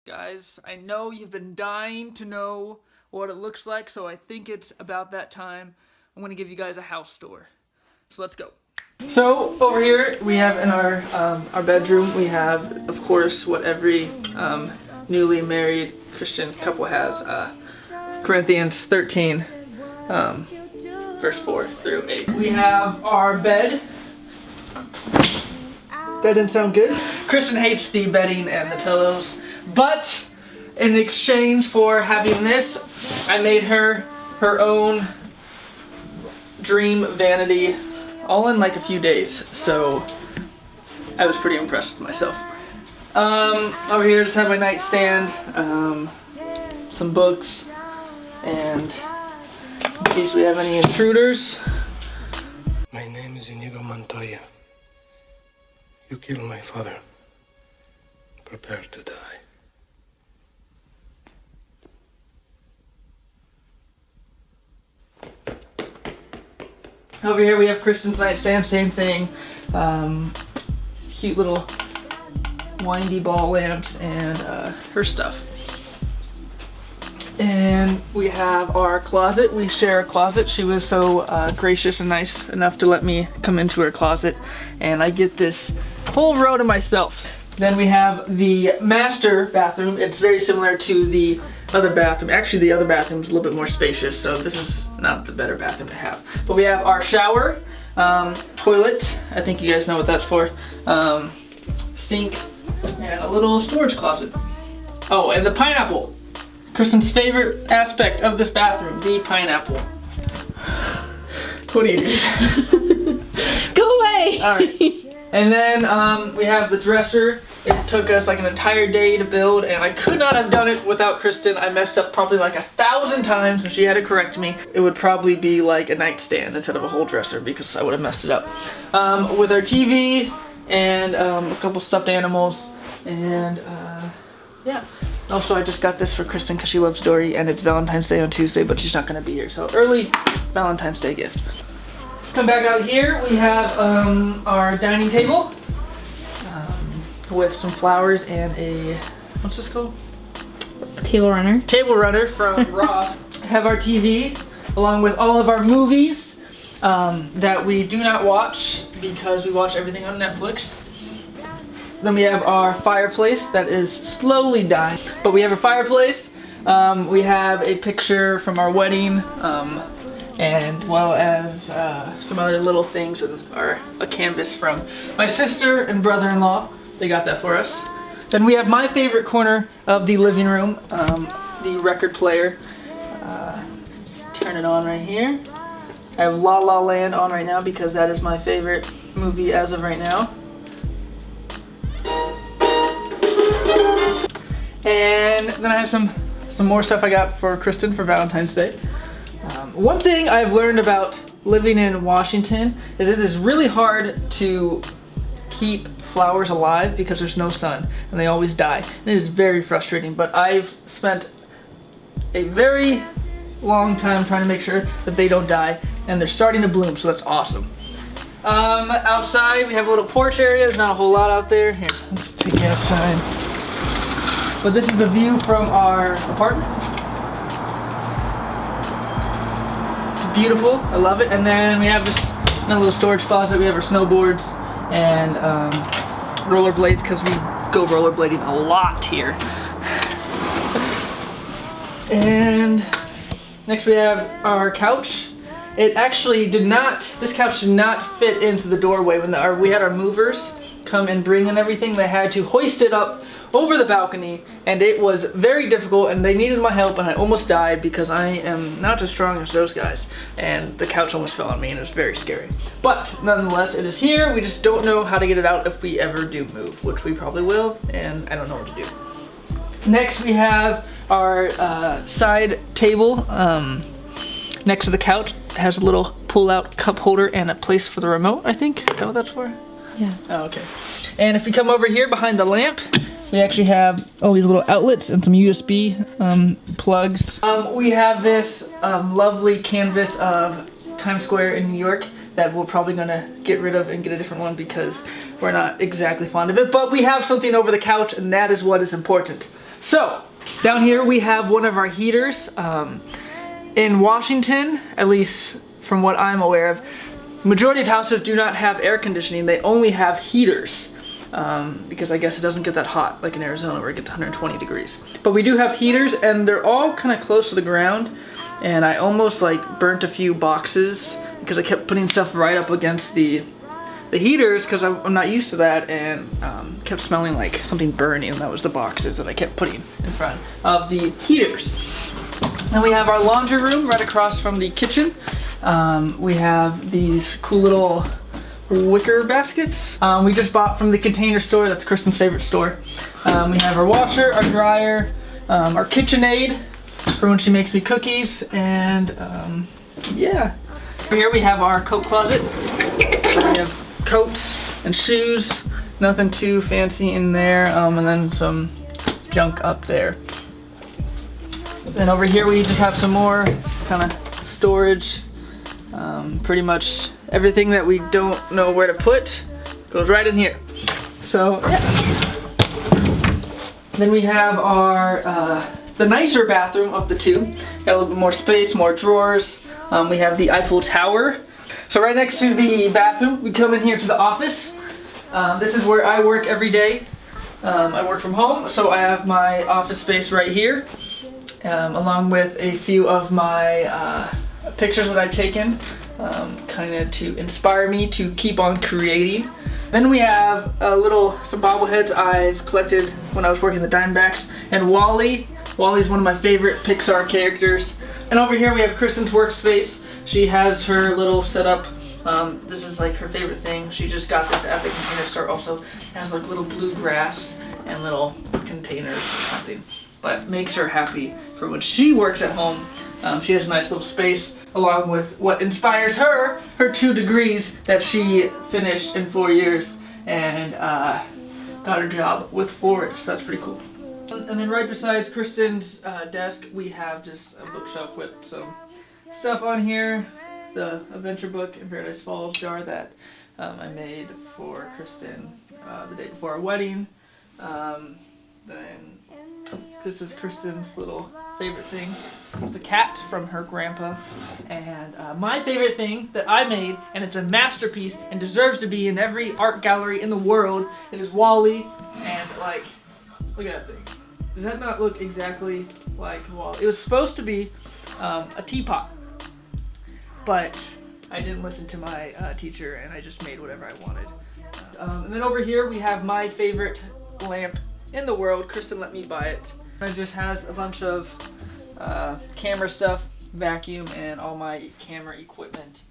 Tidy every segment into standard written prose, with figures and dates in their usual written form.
Guys, I know you've been dying to know what it looks like, so I think it's about that time. I'm gonna give you guys a house tour. So let's go. So over here we have in our bedroom, we have, of course, what every newly married Christian couple has. Corinthians 13, verse 4 through 8. We have our bed. That didn't sound good. Kristen hates the bedding and the pillows, but in exchange for having this, I made her her own dream vanity all in like a few days, so I was pretty impressed with myself. Over here just have my nightstand, some books, and in case we have any intruders. My name is Inigo Montoya. You killed my father. Prepare to die. Over here we have Kristen's nightstand, same thing. Cute little windy ball lamps and her stuff. And we have our closet. We share a closet. She was so gracious and nice enough to let me come into her closet, and I get this whole row to myself. Then we have the master bathroom. It's very similar to the other bathroom. Actually, the other bathroom is a little bit more spacious, so this is not the better bathroom to have. But we have our shower, toilet. I think you guys know what that's for. Sink, and a little storage closet. Oh, and the pineapple. Kristen's favorite aspect of this bathroom, the pineapple. What do you do? Go away! Alright. And then we have the dresser. It took us like an entire day to build, and I could not have done it without Kristen. I messed up probably like 1,000 times, and she had to correct me. It would probably be like a nightstand instead of a whole dresser because I would have messed it up. With our TV and a couple stuffed animals, and yeah. Also, I just got this for Kristen because she loves Dory, and it's Valentine's Day on Tuesday, but she's not going to be here, so early Valentine's Day gift. Come back out here, we have our dining table with some flowers and a, what's this called? Table runner. Table runner from Ross. Have our TV along with all of our movies that we do not watch because we watch everything on Netflix. Then we have our fireplace that is slowly dying, but we have a fireplace. We have a picture from our wedding, and well as some other little things, and a canvas from my sister and brother-in-law. They got that for us. Then we have my favorite corner of the living room, the record player. Just turn it on right here. I have La La Land on right now because that is my favorite movie as of right now. And then I have some more stuff I got for Kristen for Valentine's Day. One thing I've learned about living in Washington is it is really hard to keep flowers alive because there's no sun and they always die. And it is very frustrating, but I've spent a very long time trying to make sure that they don't die, and they're starting to bloom, so that's awesome. Outside we have a little porch area. There's not a whole lot out there. Here, let's take you outside. But this is the view from our apartment. It's beautiful, I love it. And then we have this little storage closet. We have our snowboards and rollerblades because we go rollerblading a lot here. And next we have our couch. It actually this couch did not fit into the doorway. When we had our movers come and bring in everything, they had to hoist it up over the balcony, and it was very difficult, and they needed my help, and I almost died because I am not as strong as those guys, and the couch almost fell on me, and it was very scary. But nonetheless, it is here. We just don't know how to get it out if we ever do move, which we probably will, and I don't know what to do. Next we have our side table next to the couch. It has a little pull-out cup holder and a place for the remote, I think. Is that what that's for? Yeah. Oh, okay. And if we come over here behind the lamp, we actually have all these little outlets and some USB plugs. We have this lovely canvas of Times Square in New York that we're probably gonna get rid of and get a different one because we're not exactly fond of it. But we have something over the couch, and that is what is important. So, down here we have one of our heaters. In Washington, at least from what I'm aware of, majority of houses do not have air conditioning. They only have heaters. Because I guess it doesn't get that hot like in Arizona where it gets 120 degrees. But we do have heaters and they're all kind of close to the ground, and I almost like burnt a few boxes because I kept putting stuff right up against the heaters because I'm not used to that, and kept smelling like something burning, and that was the boxes that I kept putting in front of the heaters. Then we have our laundry room right across from the kitchen. We have these cool little wicker baskets we just bought from the Container Store. That's Kristen's favorite store. We have our washer, our dryer, our KitchenAid for when she makes me cookies, and yeah. Here we have our coat closet. We have coats and shoes, nothing too fancy in there, and then some junk up there. Then over here we just have some more kind of storage. Pretty much everything that we don't know where to put goes right in here. So yeah. Then we have our the nicer bathroom of the two. Got a little bit more space, more drawers. We have the Eiffel Tower. So right next to the bathroom, we come in here to the office. This is where I work every day. I work from home, so I have my office space right here, along with a few of my pictures that I've taken, kind of to inspire me to keep on creating. Then we have some bobbleheads I've collected when I was working the Diamondbacks, and Wally. Wally's one of my favorite Pixar characters. And over here we have Kristen's workspace. She has her little setup. This is like her favorite thing. She just got this at the Container Store. Also, it has like little bluegrass and little containers or something. But makes her happy for when she works at home. She has a nice little space, along with what inspires her 2 degrees that she finished in 4 years, and got her job with Ford, so that's pretty cool. And then right besides Kristen's desk, we have just a bookshelf with some stuff on here. The adventure book in Paradise Falls jar that I made for Kristen the day before our wedding. Then this is Kristen's little favorite thing. It's a cat from her grandpa. And my favorite thing that I made, and it's a masterpiece and deserves to be in every art gallery in the world, it is Wally. And like, look at that thing. Does that not look exactly like Wally? It was supposed to be a teapot, but I didn't listen to my teacher, and I just made whatever I wanted. And then over here we have my favorite lamp in the world. Kristen let me buy it. It just has a bunch of camera stuff, vacuum, and all my camera equipment,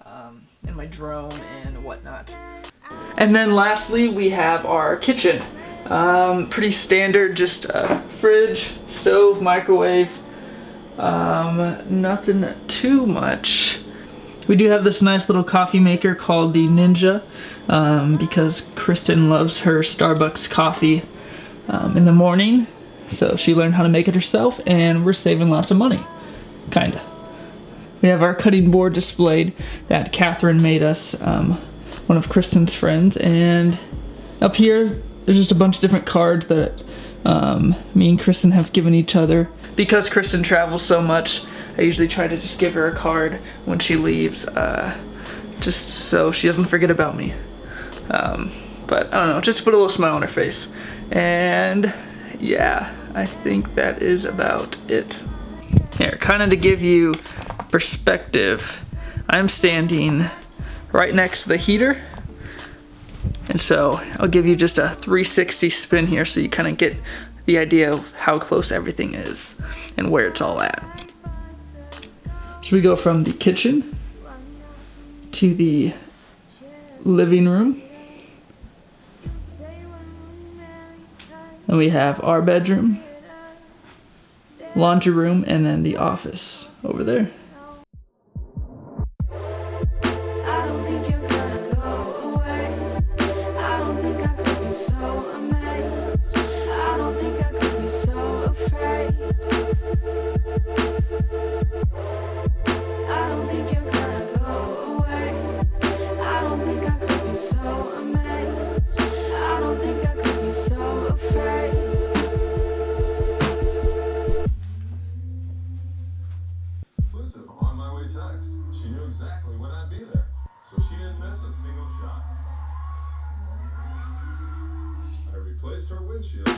and my drone and whatnot. And then lastly, we have our kitchen. Pretty standard, just fridge, stove, microwave, nothing too much. We do have this nice little coffee maker called the Ninja, because Kristen loves her Starbucks coffee in the morning, so she learned how to make it herself, and we're saving lots of money, kinda. We have our cutting board displayed that Catherine made us, one of Kristen's friends, and up here there's just a bunch of different cards that me and Kristen have given each other. Because Kristen travels so much, I usually try to just give her a card when she leaves, just so she doesn't forget about me. But I don't know, just to put a little smile on her face. And yeah, I think that is about it. Here, kind of to give you perspective, I'm standing right next to the heater. And so I'll give you just a 360 spin here so you kind of get the idea of how close everything is and where it's all at. So we go from the kitchen to the living room. And we have our bedroom, laundry room, and then the office over there. She knew exactly when I'd be there, so she didn't miss a single shot. I replaced her windshield.